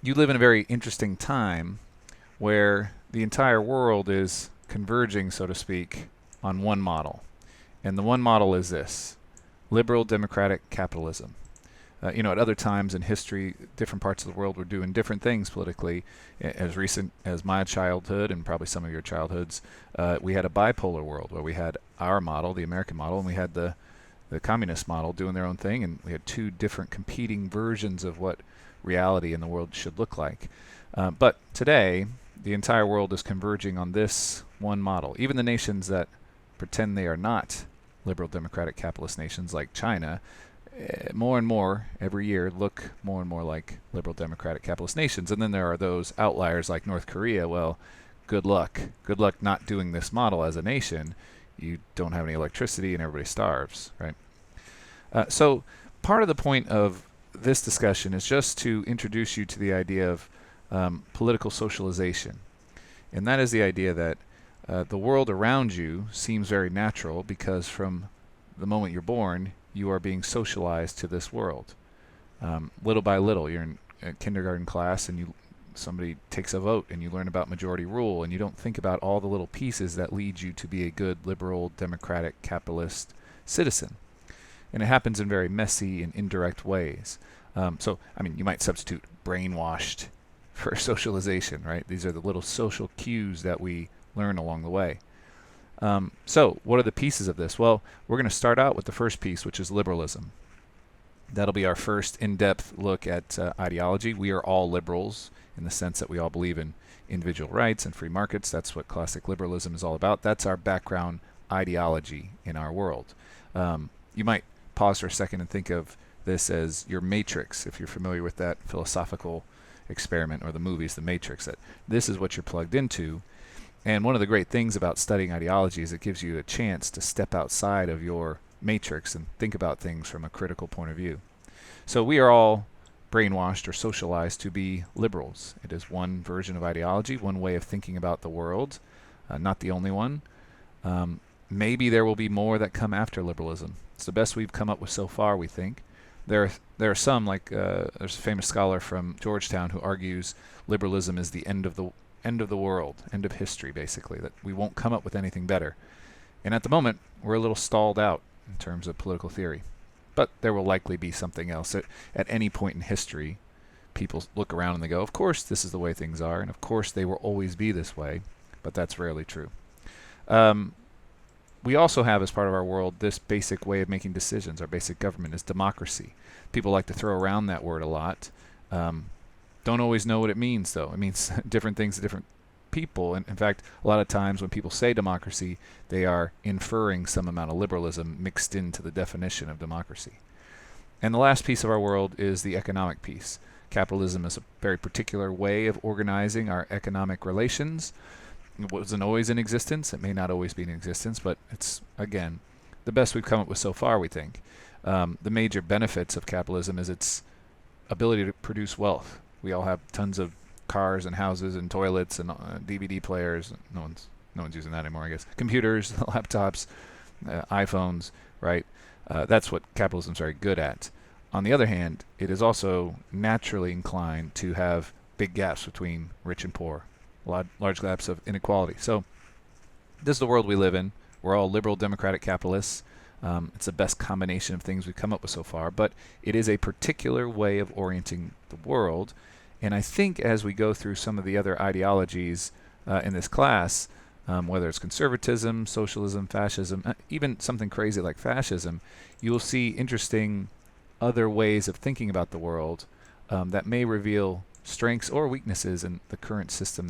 you live in a very interesting time where the entire world is converging, so to speak, on one model. And the one model is this: liberal democratic capitalism. At other times in history, different parts of the world were doing different things politically. As recent as my childhood and probably some of your childhoods, we had a bipolar world where we had our model, the American model, and we had the communist model doing their own thing, and we had two different competing versions of what reality in the world should look like. But today, the entire world is converging on this one model. Even the nations that pretend they are not liberal democratic capitalist nations, like China, more and more every year look more and more like liberal democratic capitalist nations. And then there are those outliers like North Korea. Well, good luck. Good luck not doing this model as a nation. You don't have any electricity and everybody starves, right? So part of the point of this discussion is just to introduce you to the idea of political socialization. And that is the idea that the world around you seems very natural because from the moment you're born, you are being socialized to this world. Little by little, you're in a kindergarten class and somebody takes a vote and you learn about majority rule, and you don't think about all the little pieces that lead you to be a good liberal democratic capitalist citizen. And it happens in very messy and indirect ways. You might substitute brainwashed for socialization, right? These are the little social cues that we learn along the way. So what are the pieces of this? Well, we're going to start out with the first piece, which is liberalism. That'll be our first in-depth look at ideology. We are all liberals in the sense that we all believe in individual rights and free markets. That's what classic liberalism is all about. That's our background ideology in our world. You might pause for a second and think of this as your matrix, if you're familiar with that philosophical experiment or the movies, The Matrix, that this is what you're plugged into. And one of the great things about studying ideology is it gives you a chance to step outside of your matrix and think about things from a critical point of view. So we are all brainwashed or socialized to be liberals. It is one version of ideology, one way of thinking about the world, not the only one. Maybe there will be more that come after liberalism. It's the best we've come up with so far, we think. There are some, like there's a famous scholar from Georgetown who argues liberalism is the end of the world, end of history, basically, that we won't come up with anything better. And at the moment, we're a little stalled out in terms of political theory. But there will likely be something else. At any point in history, people look around and they go, of course, this is the way things are, and of course, they will always be this way, but that's rarely true. We also have, as part of our world, this basic way of making decisions. Our basic government is democracy. People like to throw around that word a lot. Don't always know what it means, though. It means different things to different people. And in fact, a lot of times when people say democracy, they are inferring some amount of liberalism mixed into the definition of democracy. And the last piece of our world is the economic piece. Capitalism is a very particular way of organizing our economic relations. It wasn't always in existence. It may not always be in existence, but it's, again, the best we've come up with so far, we think. The major benefits of capitalism is its ability to produce wealth. We all have tons of cars and houses and toilets and DVD players. No one's using that anymore, I guess. Computers, laptops, iPhones, right? That's what capitalism is very good at. On the other hand, it is also naturally inclined to have big gaps between rich and poor, large gaps of inequality. So this is the world we live in. We're all liberal democratic capitalists. It's the best combination of things we've come up with so far, but it is a particular way of orienting the world. And I think as we go through some of the other ideologies in this class, whether it's conservatism, socialism, fascism, even something crazy like fascism, you will see interesting other ways of thinking about the world that may reveal strengths or weaknesses in the current system